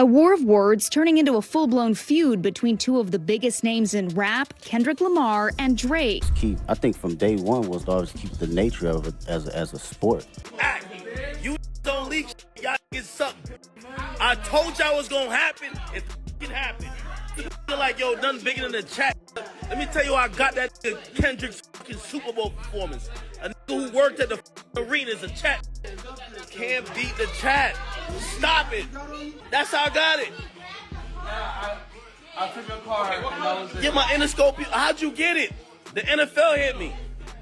A war of words turning into a full-blown feud between two of the biggest names in rap, Kendrick Lamar and Drake. I think from day one was to always keep the nature of it as a sport. You don't leak, y'all get something. I told y'all what's gonna happen. It can happen. Like, yo, nothing bigger than the chat. Let me tell you how I got that Kendrick's fucking Super Bowl performance. A nigga who worked at the arena is a chat. Can't beat the chat. Stop it. That's how I got it. I took your card and that was it. Get my Interscope. How'd you get it? The NFL hit me.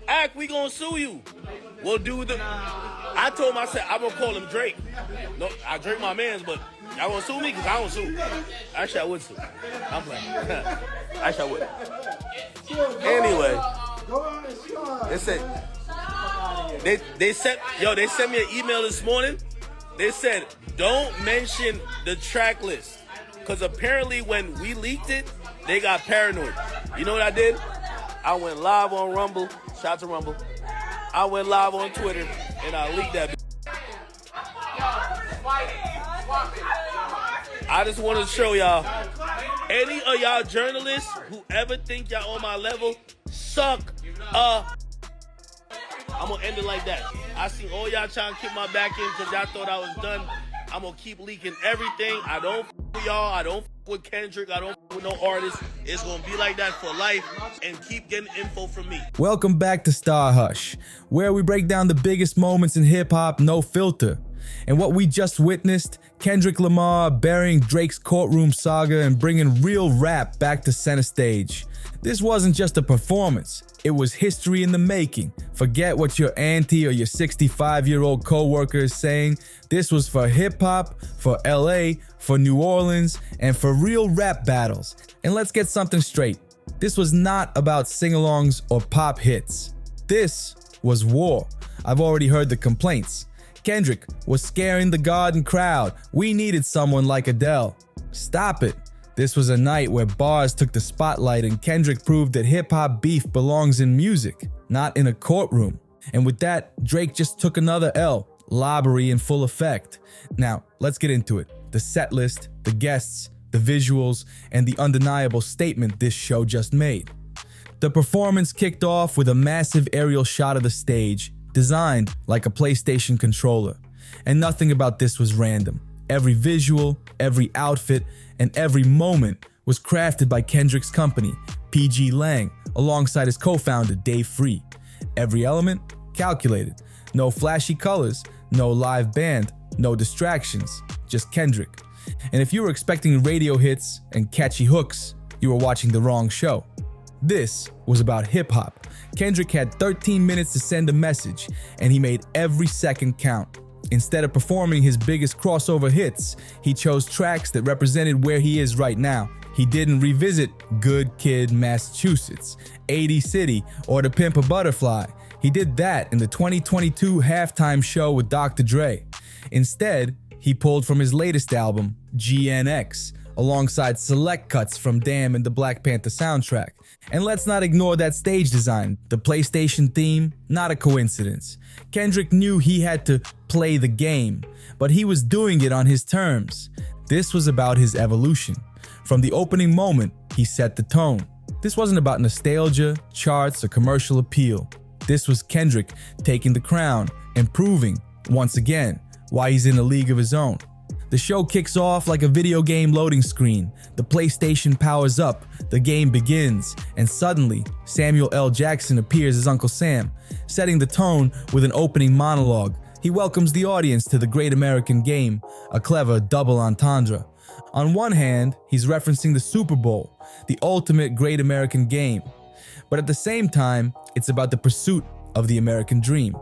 Act, we gonna sue you. We'll do the. I told him, I said, I'm gonna call him Drake. No, I Drake my mans, but y'all gonna sue me? Because I don't sue. Actually, I would sue. I'm playing. Actually, I would. Anyway, they said, they sent me an email this morning. They said, don't mention the track list. Because apparently when we leaked it, they got paranoid. You know what I did? I went live on Rumble. Shout out to Rumble. I went live on Twitter and I leaked that. I just want to show y'all, any of y'all journalists who ever think y'all on my level, suck I'm going to end it like that. I seen all y'all trying to kick my back in because y'all thought I was done. I'm going to keep leaking everything. I don't f with y'all. I don't f with Kendrick. I don't f with no artist. It's going to be like that for life, and keep getting info from me. Welcome back to StarHush, where we break down the biggest moments in hip-hop, no filter. And what we just witnessed, Kendrick Lamar burying Drake's courtroom saga and bringing real rap back to center stage. This wasn't just a performance, it was history in the making. Forget what your auntie or your 65-year-old co-worker is saying. This was for hip-hop, for LA, for New Orleans, and for real rap battles. And let's get something straight. This was not about sing-alongs or pop hits. This was war. I've already heard the complaints. Kendrick was scaring the garden crowd. We needed someone like Adele. Stop it. This was a night where bars took the spotlight and Kendrick proved that hip-hop beef belongs in music, not in a courtroom. And with that, Drake just took another L, robbery in full effect. Now, let's get into it. The set list, the guests, the visuals, and the undeniable statement this show just made. The performance kicked off with a massive aerial shot of the stage, designed like a PlayStation controller. And nothing about this was random. Every visual, every outfit, and every moment was crafted by Kendrick's company, PG Lang, alongside his co-founder, Dave Free. Every element, calculated. No flashy colors, no live band, no distractions, just Kendrick. And if you were expecting radio hits and catchy hooks, you were watching the wrong show. This was about hip-hop. Kendrick had 13 minutes to send a message, and he made every second count. Instead of performing his biggest crossover hits, he chose tracks that represented where he is right now. He didn't revisit Good Kid, Massachusetts, 80 City, or To Pimp a Butterfly. He did that in the 2022 halftime show with Dr. Dre. Instead, he pulled from his latest album, GNX, alongside select cuts from Damn and the Black Panther soundtrack. And let's not ignore that stage design, the PlayStation theme, not a coincidence. Kendrick knew he had to play the game, but he was doing it on his terms. This was about his evolution. From the opening moment, he set the tone. This wasn't about nostalgia, charts, or commercial appeal. This was Kendrick taking the crown and proving, once again, why he's in a league of his own. The show kicks off like a video game loading screen. The PlayStation powers up, the game begins, and suddenly, Samuel L. Jackson appears as Uncle Sam, setting the tone with an opening monologue. He welcomes the audience to the Great American Game, a clever double entendre. On one hand, he's referencing the Super Bowl, the ultimate Great American Game. But at the same time, it's about the pursuit of the American dream,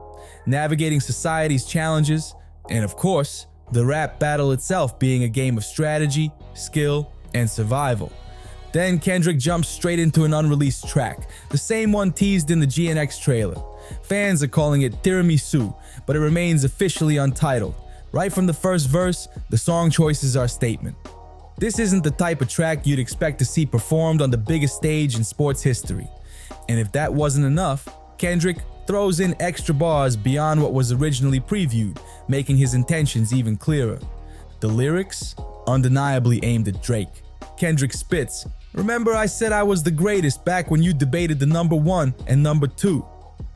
navigating society's challenges, and of course, the rap battle itself being a game of strategy, skill, and survival. Then Kendrick jumps straight into an unreleased track, the same one teased in the GNX trailer. Fans are calling it Tiramisu, but it remains officially untitled. Right from the first verse, the song choices are a statement. This isn't the type of track you'd expect to see performed on the biggest stage in sports history. And if that wasn't enough, Kendrick throws in extra bars beyond what was originally previewed, making his intentions even clearer. The lyrics? undeniably aimed at Drake. Kendrick spits, "Remember I said I was the greatest back when you debated the number 1 and number 2.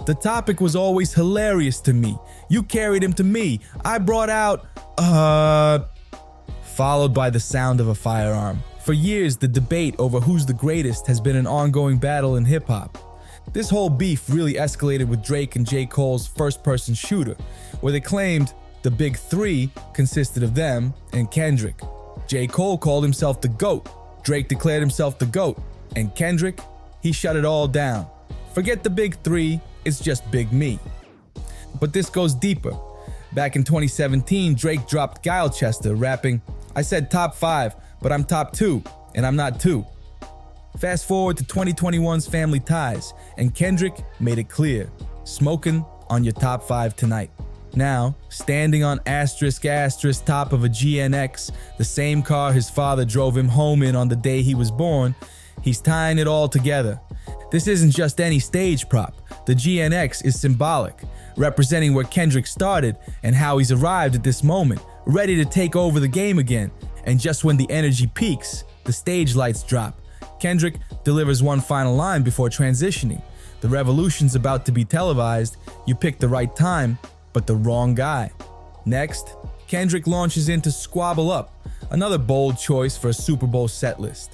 The topic was always hilarious to me. You carried him to me. I brought out, Followed by the sound of a firearm. For years, the debate over who's the greatest has been an ongoing battle in hip-hop. This whole beef really escalated with Drake and J. Cole's first-person shooter, where they claimed the big three consisted of them and Kendrick. J. Cole called himself the GOAT, Drake declared himself the GOAT, and Kendrick, he shut it all down. Forget the big three, it's just Big Me. But this goes deeper. Back in 2017, Drake dropped Guilechester rapping, "I said top 5, but I'm top 2, and I'm not 2. Fast forward to 2021's Family Ties, and Kendrick made it clear, smoking on your top 5 tonight. Now, standing on asterisk top of a GNX, the same car his father drove him home in on the day he was born, he's tying it all together. This isn't just any stage prop. The GNX is symbolic, representing where Kendrick started and how he's arrived at this moment, ready to take over the game again. And just when the energy peaks, the stage lights drop. Kendrick delivers one final line before transitioning. The revolution's about to be televised. You picked the right time, but the wrong guy. Next, Kendrick launches into Squabble Up, another bold choice for a Super Bowl setlist.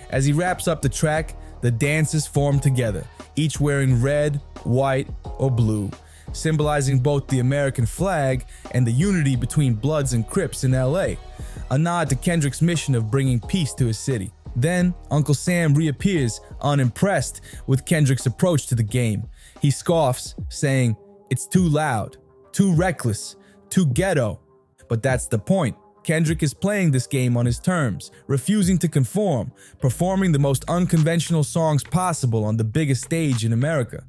As he wraps up the track, the dancers form together, each wearing red, white, or blue, symbolizing both the American flag and the unity between Bloods and Crips in LA, a nod to Kendrick's mission of bringing peace to his city. Then, Uncle Sam reappears, unimpressed with Kendrick's approach to the game. He scoffs, saying, "It's too loud, too reckless, too ghetto." But that's the point. Kendrick is playing this game on his terms, refusing to conform, performing the most unconventional songs possible on the biggest stage in America.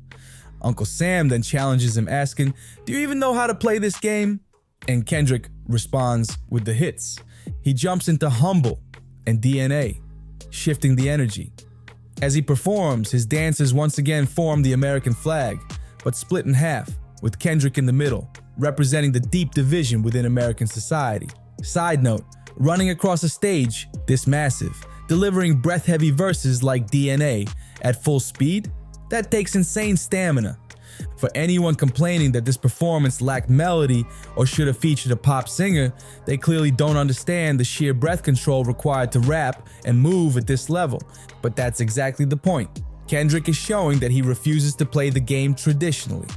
Uncle Sam then challenges him, asking, "Do you even know how to play this game?" And Kendrick responds with the hits. He jumps into Humble and DNA, shifting the energy. As he performs, his dancers once again form the American flag, but split in half, with Kendrick in the middle, representing the deep division within American society. Side note, running across a stage this massive, delivering breath-heavy verses like DNA at full speed, that takes insane stamina. For anyone complaining that this performance lacked melody or should have featured a pop singer, they clearly don't understand the sheer breath control required to rap and move at this level. But that's exactly the point. Kendrick is showing that he refuses to play the game traditionally.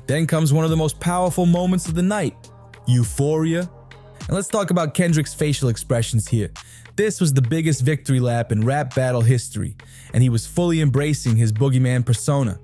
Then comes one of the most powerful moments of the night, Euphoria. And let's talk about Kendrick's facial expressions here. This was the biggest victory lap in rap battle history, and he was fully embracing his boogeyman persona.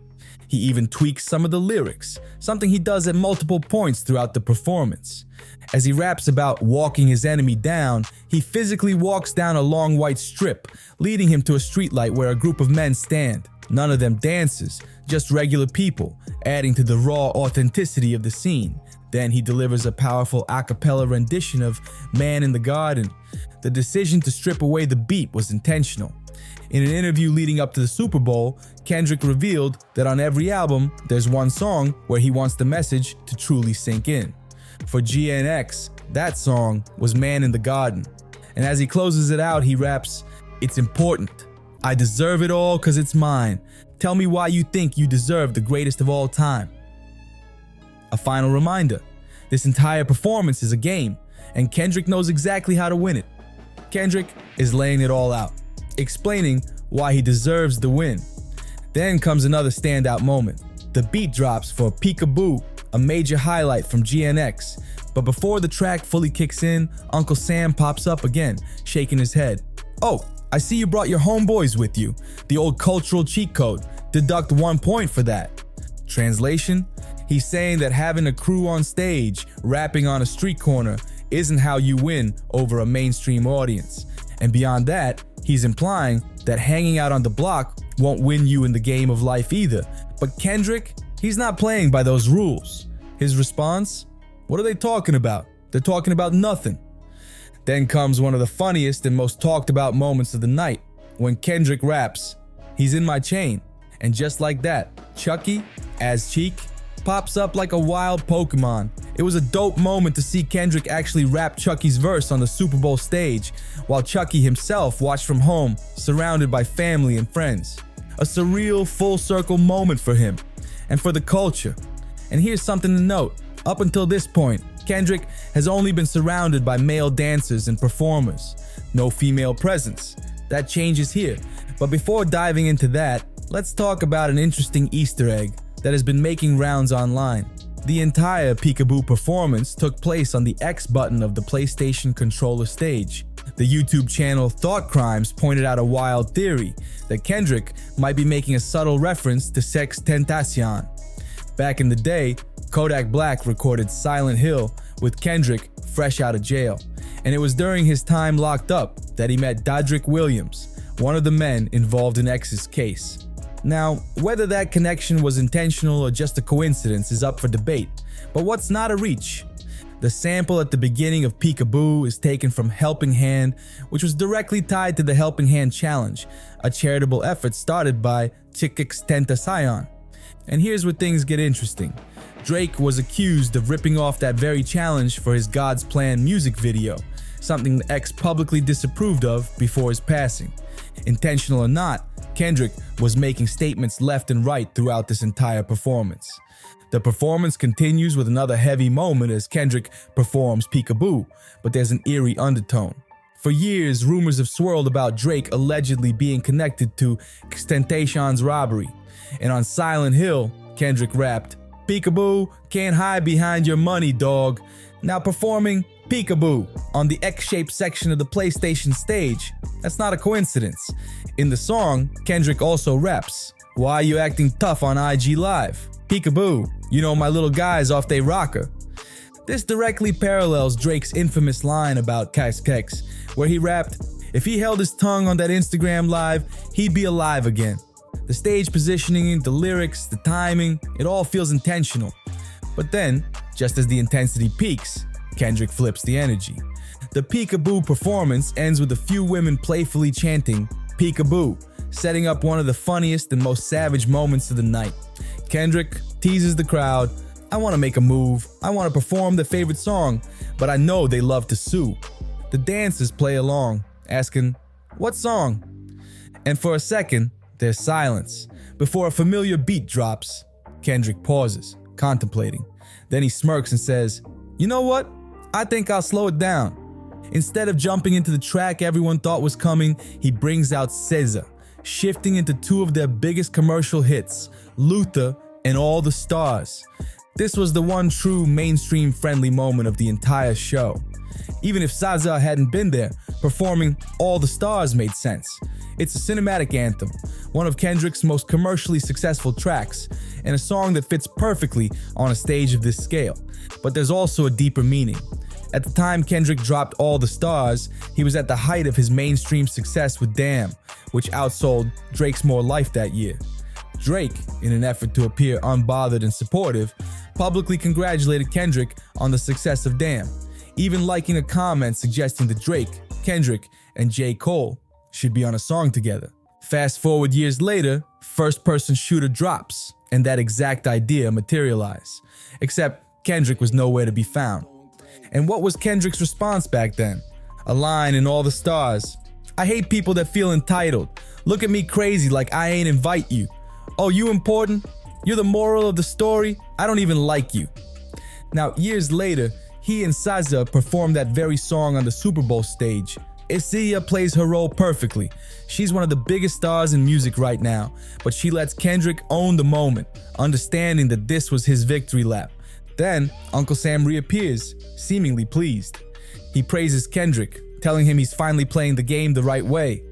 He even tweaks some of the lyrics, something he does at multiple points throughout the performance. As he raps about walking his enemy down, he physically walks down a long white strip, leading him to a streetlight where a group of men stand. None of them dancers, just regular people, adding to the raw authenticity of the scene. Then he delivers a powerful a cappella rendition of Man in the Garden. The decision to strip away the beat was intentional. In an interview leading up to the Super Bowl, Kendrick revealed that on every album, there's one song where he wants the message to truly sink in. For GNX, that song was Man in the Garden. And as he closes it out, he raps, "It's important. I deserve it all 'cause it's mine. Tell me why you think you deserve the greatest of all time." A final reminder, this entire performance is a game, and Kendrick knows exactly how to win it. Kendrick is laying it all out, explaining why he deserves the win. Then comes another standout moment. The beat drops for Peekaboo, a major highlight from GNX. But before the track fully kicks in, Uncle Sam pops up again, shaking his head. "Oh, I see you brought your homeboys with you. The old cultural cheat code. Deduct 1 point for that." Translation? He's saying that having a crew on stage, rapping on a street corner, isn't how you win over a mainstream audience. And beyond that, he's implying that hanging out on the block won't win you in the game of life either. But Kendrick, he's not playing by those rules. His response? What are they talking about? They're talking about nothing. Then comes one of the funniest and most talked about moments of the night, when Kendrick raps, "He's in my chain." And just like that, Chucky, as Cheek, pops up like a wild Pokemon. It was a dope moment to see Kendrick actually rap Chucky's verse on the Super Bowl stage, while Chucky himself watched from home, surrounded by family and friends. A surreal, full-circle moment for him, and for the culture. And here's something to note. Up until this point, Kendrick has only been surrounded by male dancers and performers. No female presence. That changes here. But before diving into that, let's talk about an interesting Easter egg that has been making rounds online. The entire Peekaboo performance took place on the X button of the PlayStation controller stage. The YouTube channel Thought Crimes pointed out a wild theory that Kendrick might be making a subtle reference to Sex Tentacion. Back in the day, Kodak Black recorded Silent Hill with Kendrick fresh out of jail, and it was during his time locked up that he met Dadrick Williams, one of the men involved in X's case. Now, whether that connection was intentional or just a coincidence is up for debate, but what's not a reach? The sample at the beginning of Peekaboo is taken from Helping Hand, which was directly tied to the Helping Hand Challenge, a charitable effort started by Sex Tentacion. And here's where things get interesting. Drake was accused of ripping off that very challenge for his God's Plan music video, something the X publicly disapproved of before his passing. Intentional or not, Kendrick was making statements left and right throughout this entire performance. The performance continues with another heavy moment as Kendrick performs Peekaboo, but there's an eerie undertone. For years, rumors have swirled about Drake allegedly being connected to XXXTentacion's robbery, and on Silent Hill, Kendrick rapped, "Peekaboo, can't hide behind your money, dog." Now performing Peekaboo on the X-shaped section of the PlayStation stage. That's not a coincidence. In the song, Kendrick also raps, "Why you acting tough on IG Live? Peekaboo, you know my little guy's off they rocker." This directly parallels Drake's infamous line about Kex, where he rapped, "If he held his tongue on that Instagram Live, he'd be alive again." The stage positioning, the lyrics, the timing, it all feels intentional. But then, just as the intensity peaks, Kendrick flips the energy. The Peekaboo performance ends with a few women playfully chanting "Peekaboo," setting up one of the funniest and most savage moments of the night. Kendrick teases the crowd, "I want to make a move, I want to perform their favorite song, but I know they love to sue." The dancers play along, asking, "What song?" And for a second, there's silence. Before a familiar beat drops, Kendrick pauses, contemplating. Then he smirks and says, "You know what? I think I'll slow it down." Instead of jumping into the track everyone thought was coming, he brings out SZA, shifting into two of their biggest commercial hits, Luther and All the Stars. This was the one true mainstream-friendly moment of the entire show. Even if SZA hadn't been there, performing All the Stars made sense. It's a cinematic anthem, one of Kendrick's most commercially successful tracks, and a song that fits perfectly on a stage of this scale. But there's also a deeper meaning. At the time Kendrick dropped All the Stars, he was at the height of his mainstream success with Damn, which outsold Drake's More Life that year. Drake, in an effort to appear unbothered and supportive, publicly congratulated Kendrick on the success of Damn, even liking a comment suggesting that Drake, Kendrick, and J. Cole should be on a song together. Fast forward years later, First Person Shooter drops, and that exact idea materialized. Except Kendrick was nowhere to be found. And what was Kendrick's response back then? A line in All the Stars. "I hate people that feel entitled. Look at me crazy like I ain't invite you. Oh, you important? You're the moral of the story? I don't even like you." Now, years later, he and SZA performed that very song on the Super Bowl stage. Isia plays her role perfectly. She's one of the biggest stars in music right now, but she lets Kendrick own the moment, understanding that this was his victory lap. Then, Uncle Sam reappears, seemingly pleased. He praises Kendrick, telling him he's finally playing the game the right way.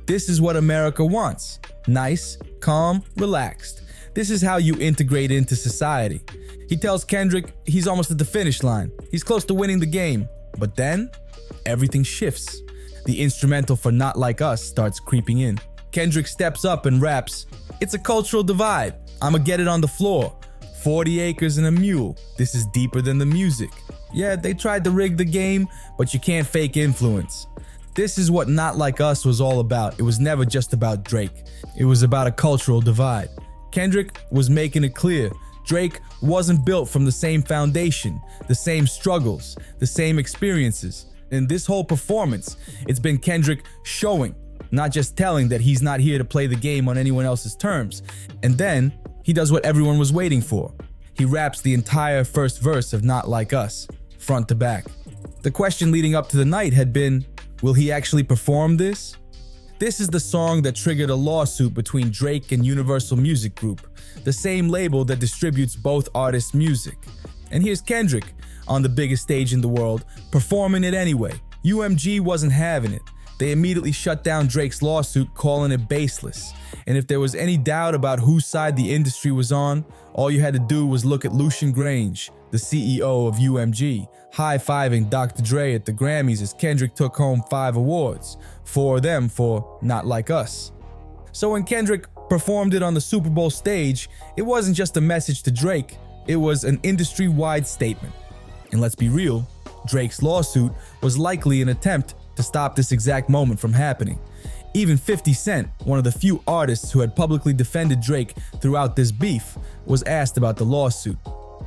This is what America wants. Nice, calm, relaxed. This is how you integrate into society. He tells Kendrick he's almost at the finish line. He's close to winning the game. But then, everything shifts. The instrumental for Not Like Us starts creeping in. Kendrick steps up and raps, "It's a cultural divide. I'ma get it on the floor. 40 acres and a mule. This is deeper than the music." Yeah, they tried to rig the game, but you can't fake influence. This is what Not Like Us was all about. It was never just about Drake. It was about a cultural divide. Kendrick was making it clear Drake wasn't built from the same foundation, the same struggles, the same experiences. In this whole performance, it's been Kendrick showing, not just telling, that he's not here to play the game on anyone else's terms. And then he does what everyone was waiting for. He raps the entire first verse of Not Like Us, front to back. The question leading up to the night had been, will he actually perform this? This is the song that triggered a lawsuit between Drake and Universal Music Group, the same label that distributes both artists' music. And here's Kendrick, on the biggest stage in the world, performing it anyway. UMG wasn't having it. They immediately shut down Drake's lawsuit, calling it baseless. And if there was any doubt about whose side the industry was on, all you had to do was look at Lucian Grange, the CEO of UMG, high-fiving Dr. Dre at the Grammys as Kendrick took home 5 awards, 4 of them for Not Like Us. So when Kendrick performed it on the Super Bowl stage, it wasn't just a message to Drake, it was an industry-wide statement. And let's be real, Drake's lawsuit was likely an attempt to stop this exact moment from happening. Even 50 Cent, one of the few artists who had publicly defended Drake throughout this beef, was asked about the lawsuit.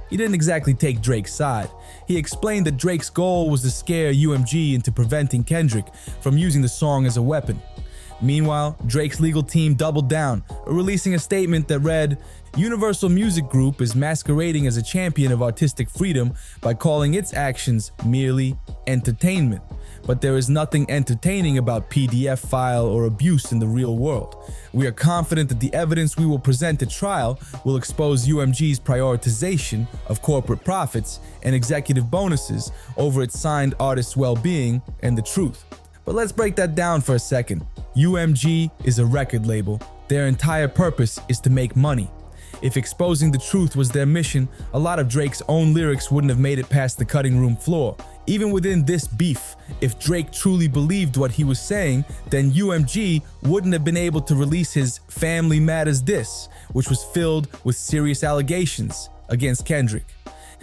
He didn't exactly take Drake's side. He explained that Drake's goal was to scare UMG into preventing Kendrick from using the song as a weapon. Meanwhile, Drake's legal team doubled down, releasing a statement that read, "Universal Music Group is masquerading as a champion of artistic freedom by calling its actions merely entertainment. But there is nothing entertaining about PDF file or abuse in the real world. We are confident that the evidence we will present at trial will expose UMG's prioritization of corporate profits and executive bonuses over its signed artists' well-being and the truth." But let's break that down for a second. UMG is a record label. Their entire purpose is to make money. If exposing the truth was their mission, a lot of Drake's own lyrics wouldn't have made it past the cutting room floor. Even within this beef, if Drake truly believed what he was saying, then UMG wouldn't have been able to release his Family Matters diss, which was filled with serious allegations against Kendrick.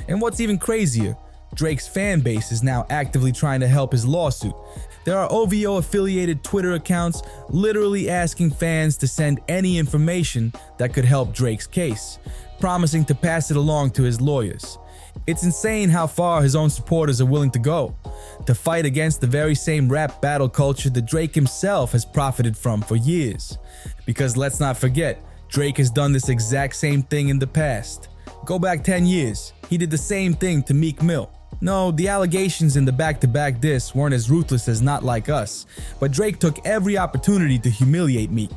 And what's even crazier, Drake's fan base is now actively trying to help his lawsuit. There are OVO-affiliated Twitter accounts literally asking fans to send any information that could help Drake's case, promising to pass it along to his lawyers. It's insane how far his own supporters are willing to go, to fight against the very same rap battle culture that Drake himself has profited from for years. Because let's not forget, Drake has done this exact same thing in the past. Go back 10 years, he did the same thing to Meek Mill. No, the allegations in the back-to-back diss weren't as ruthless as Not Like Us, but Drake took every opportunity to humiliate Meek.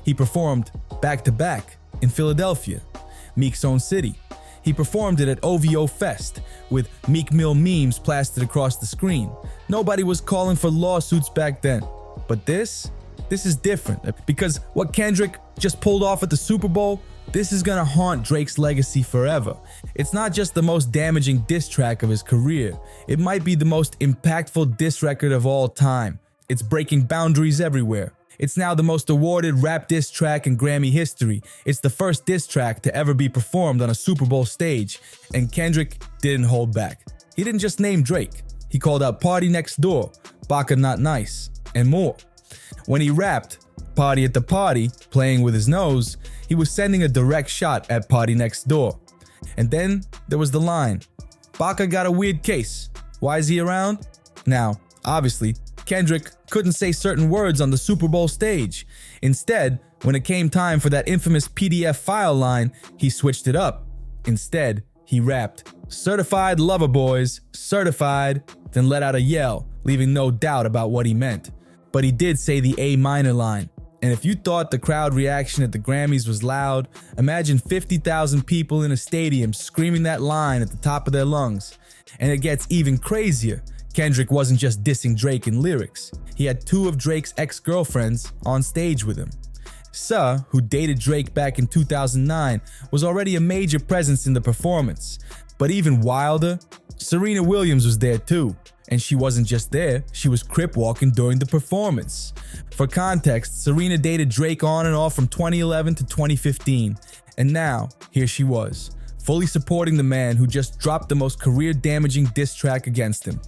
He performed back-to-back in Philadelphia, Meek's own city. He performed it at OVO Fest, with Meek Mill memes plastered across the screen. Nobody was calling for lawsuits back then. But this is different, because what Kendrick just pulled off at the Super Bowl, this is gonna haunt Drake's legacy forever. It's not just the most damaging diss track of his career, it might be the most impactful diss record of all time. It's breaking boundaries everywhere. It's now the most awarded rap diss track in Grammy history. It's the first diss track to ever be performed on a Super Bowl stage, and Kendrick didn't hold back. He didn't just name Drake, he called out Party Next Door, Baka Not Nice, and more. When he rapped, "Party at the Party," playing with his nose, he was sending a direct shot at Party Next Door. And then there was the line, "Baka got a weird case. Why is he around?" Now, obviously, Kendrick couldn't say certain words on the Super Bowl stage. Instead, when it came time for that infamous PDF file line, he switched it up. Instead, he rapped, "Certified lover boys, certified," then let out a yell, leaving no doubt about what he meant. But he did say the A minor line. And if you thought the crowd reaction at the Grammys was loud, imagine 50,000 people in a stadium screaming that line at the top of their lungs. And it gets even crazier. Kendrick wasn't just dissing Drake in lyrics. He had 2 of Drake's ex-girlfriends on stage with him. Suh, who dated Drake back in 2009, was already a major presence in the performance. But even wilder, Serena Williams was there too. And she wasn't just there, she was crip walking during the performance. For context, Serena dated Drake on and off from 2011 to 2015. And now, here she was, fully supporting the man who just dropped the most career-damaging diss track against him.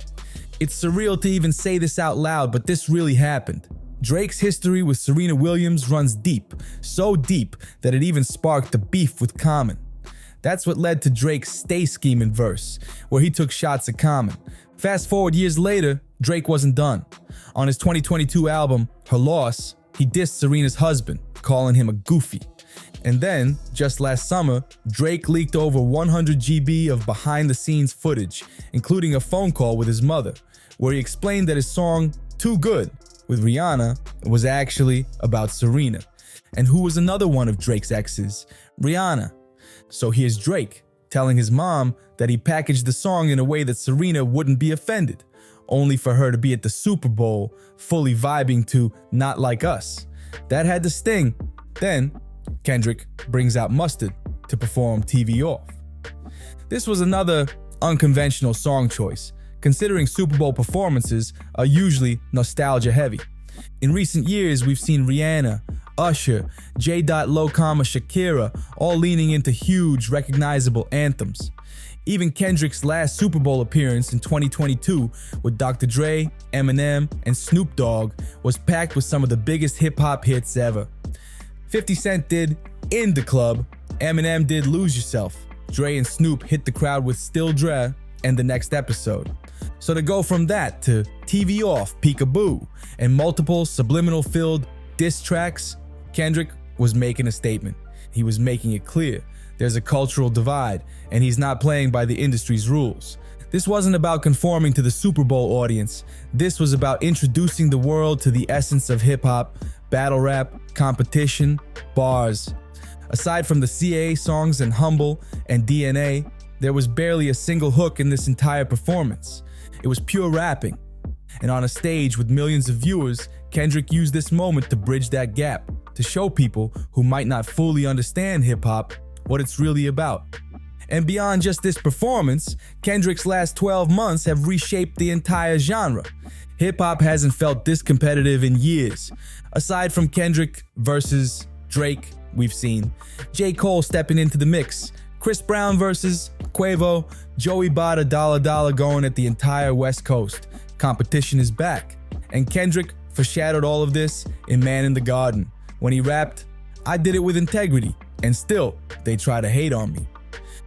It's surreal to even say this out loud, but this really happened. Drake's history with Serena Williams runs deep, so deep that it even sparked a beef with Common. That's what led to Drake's Stay Scheming verse, where he took shots at Common. Fast forward years later, Drake wasn't done. On his 2022 album, Her Loss, he dissed Serena's husband, calling him a goofy. And then, just last summer, Drake leaked over 100 GB of behind-the-scenes footage, including a phone call with his mother, where he explained that his song, Too Good, with Rihanna, was actually about Serena. And who was another one of Drake's exes? Rihanna. So here's Drake telling his mom that he packaged the song in a way that Serena wouldn't be offended, only for her to be at the Super Bowl fully vibing to Not Like Us. That had to sting. Then, Kendrick brings out Mustard to perform TV Off. This was another unconventional song choice, considering Super Bowl performances are usually nostalgia heavy. In recent years, we've seen Rihanna, Usher, J. Lo, Shakira all leaning into huge, recognizable anthems. Even Kendrick's last Super Bowl appearance in 2022 with Dr. Dre, Eminem, and Snoop Dogg was packed with some of the biggest hip-hop hits ever. 50 Cent did In the Club, Eminem did Lose Yourself, Dre and Snoop hit the crowd with Still Dre and The Next Episode. So to go from that to TV Off, Peekaboo, and multiple subliminal-filled diss tracks, Kendrick was making a statement. He was making it clear there's a cultural divide, and he's not playing by the industry's rules. This wasn't about conforming to the Super Bowl audience. This was about introducing the world to the essence of hip-hop, battle rap, competition, bars. Aside from the CAA songs and Humble and DNA, there was barely a single hook in this entire performance. It was pure rapping. And on a stage with millions of viewers, Kendrick used this moment to bridge that gap, to show people who might not fully understand hip-hop what it's really about. And beyond just this performance, Kendrick's last 12 months have reshaped the entire genre. Hip-hop hasn't felt this competitive in years. Aside from Kendrick versus Drake, we've seen J. Cole stepping into the mix, Chris Brown versus Quavo, Joey Bada, Dollar going at the entire West Coast. Competition is back. And Kendrick foreshadowed all of this in Man in the Garden, when he rapped, "I did it with integrity, and still, they try to hate on me."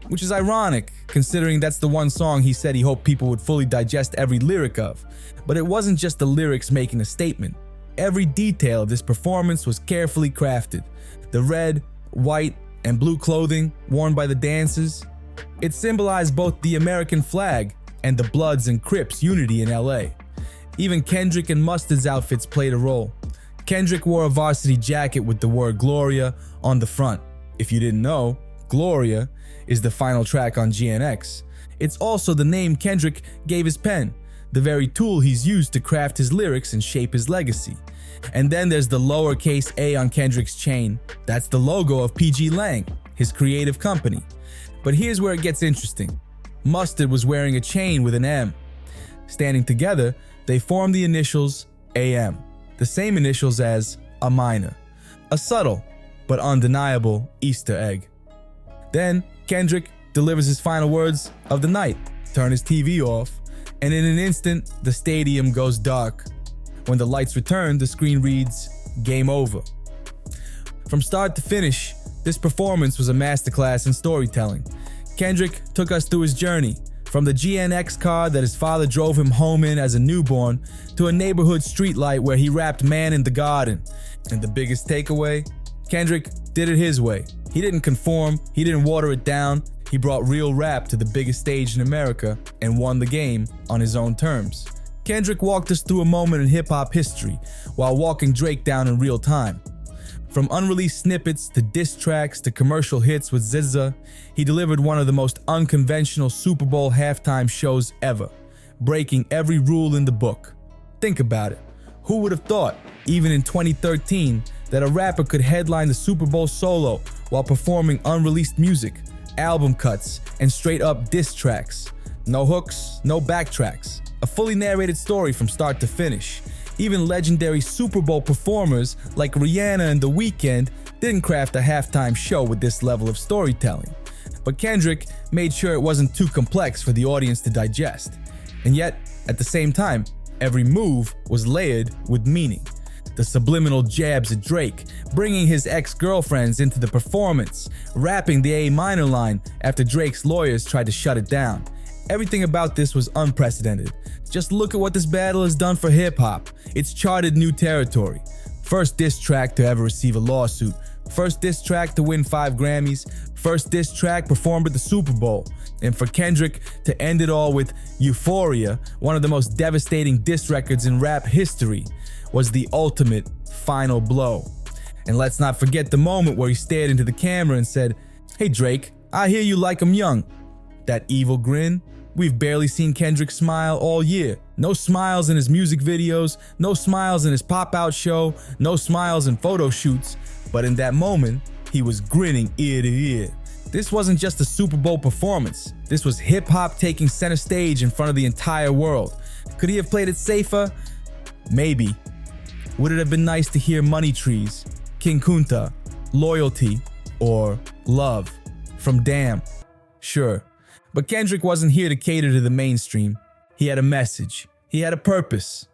Which is ironic, considering that's the one song he said he hoped people would fully digest every lyric of. But it wasn't just the lyrics making a statement. Every detail of this performance was carefully crafted. The red, white, and blue clothing worn by the dancers, it symbolized both the American flag and the Bloods and Crips unity in LA. Even Kendrick and Mustard's outfits played a role. Kendrick wore a varsity jacket with the word Gloria on the front. If you didn't know, Gloria is the final track on GNX. It's also the name Kendrick gave his pen, the very tool he's used to craft his lyrics and shape his legacy. And then there's the lowercase a on Kendrick's chain. That's the logo of PG Lang, his creative company. But here's where it gets interesting. Mustard was wearing a chain with an M. Standing together, they formed the initials AM, the same initials as a minor. A subtle but undeniable Easter egg. Then Kendrick delivers his final words of the night, turn his TV off, and in an instant, the stadium goes dark. When the lights return, the screen reads, "Game over." From start to finish, this performance was a masterclass in storytelling. Kendrick took us through his journey, from the GNX car that his father drove him home in as a newborn, to a neighborhood streetlight where he rapped Man in the Garden. And the biggest takeaway? Kendrick did it his way. He didn't conform, he didn't water it down, he brought real rap to the biggest stage in America and won the game on his own terms. Kendrick walked us through a moment in hip-hop history while walking Drake down in real time. From unreleased snippets to diss tracks to commercial hits with SZA, he delivered one of the most unconventional Super Bowl halftime shows ever, breaking every rule in the book. Think about it. Who would have thought, even in 2013, that a rapper could headline the Super Bowl solo while performing unreleased music, album cuts, and straight-up diss tracks? No hooks, no backtracks. A fully narrated story from start to finish. Even legendary Super Bowl performers like Rihanna and The Weeknd didn't craft a halftime show with this level of storytelling. But Kendrick made sure it wasn't too complex for the audience to digest. And yet, at the same time, every move was layered with meaning. the subliminal jabs at Drake, bringing his ex-girlfriends into the performance, rapping the A minor line after Drake's lawyers tried to shut it down. Everything about this was unprecedented. Just look at what this battle has done for hip-hop. It's charted new territory. First diss track to ever receive a lawsuit. First diss track to win 5 Grammys. First diss track performed at the Super Bowl. And for Kendrick to end it all with Euphoria, one of the most devastating diss records in rap history, was the ultimate final blow. And let's not forget the moment where he stared into the camera and said, "Hey Drake, I hear you like 'em young." That evil grin. We've barely seen Kendrick smile all year. No smiles in his music videos, no smiles in his pop-out show, no smiles in photo shoots. But in that moment, he was grinning ear to ear. This wasn't just a Super Bowl performance. This was hip-hop taking center stage in front of the entire world. Could he have played it safer? Maybe. Would it have been nice to hear Money Trees, King Kunta, Loyalty, or Love from Damn? Sure. But Kendrick wasn't here to cater to the mainstream. He had a message. He had a purpose.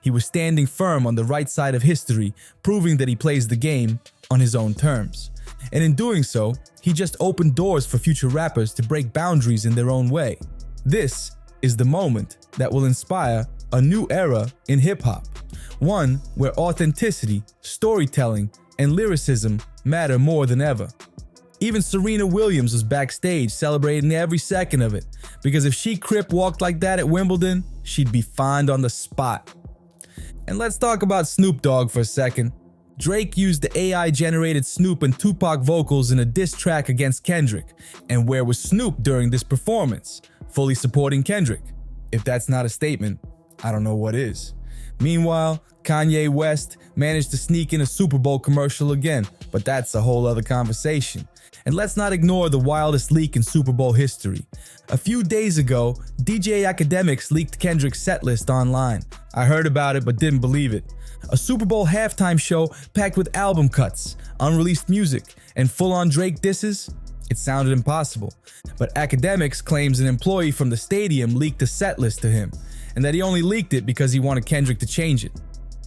He was standing firm on the right side of history, proving that he plays the game on his own terms. And in doing so, he just opened doors for future rappers to break boundaries in their own way. This is the moment that will inspire a new era in hip-hop. One where authenticity, storytelling, and lyricism matter more than ever. Even Serena Williams was backstage celebrating every second of it, because if she crip walked like that at Wimbledon, she'd be fined on the spot. And let's talk about Snoop Dogg for a second. Drake used the AI-generated Snoop and Tupac vocals in a diss track against Kendrick. And where was Snoop during this performance? Fully supporting Kendrick. If that's not a statement, I don't know what is. Meanwhile, Kanye West managed to sneak in a Super Bowl commercial again, but that's a whole other conversation. And let's not ignore the wildest leak in Super Bowl history. A few days ago, DJ Academics leaked Kendrick's setlist online. I heard about it but didn't believe it. A Super Bowl halftime show packed with album cuts, unreleased music, and full-on Drake disses? It sounded impossible. But Academics claims an employee from the stadium leaked the setlist to him, and that he only leaked it because he wanted Kendrick to change it.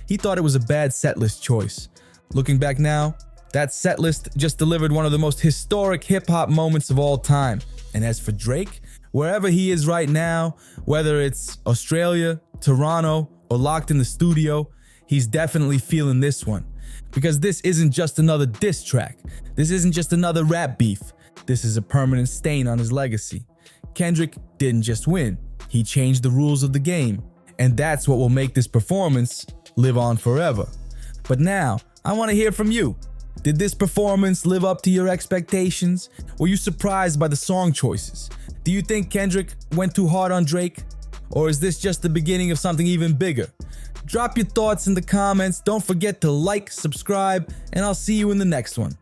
He thought it was a bad setlist choice. Looking back now, that setlist just delivered one of the most historic hip-hop moments of all time. And as for Drake, wherever he is right now, whether it's Australia, Toronto, or locked in the studio, he's definitely feeling this one. Because this isn't just another diss track. This isn't just another rap beef. This is a permanent stain on his legacy. Kendrick didn't just win. He changed the rules of the game. And that's what will make this performance live on forever. But now, I want to hear from you. Did this performance live up to your expectations? Were you surprised by the song choices? Do you think Kendrick went too hard on Drake? Or is this just the beginning of something even bigger? Drop your thoughts in the comments. Don't forget to like, subscribe, and I'll see you in the next one.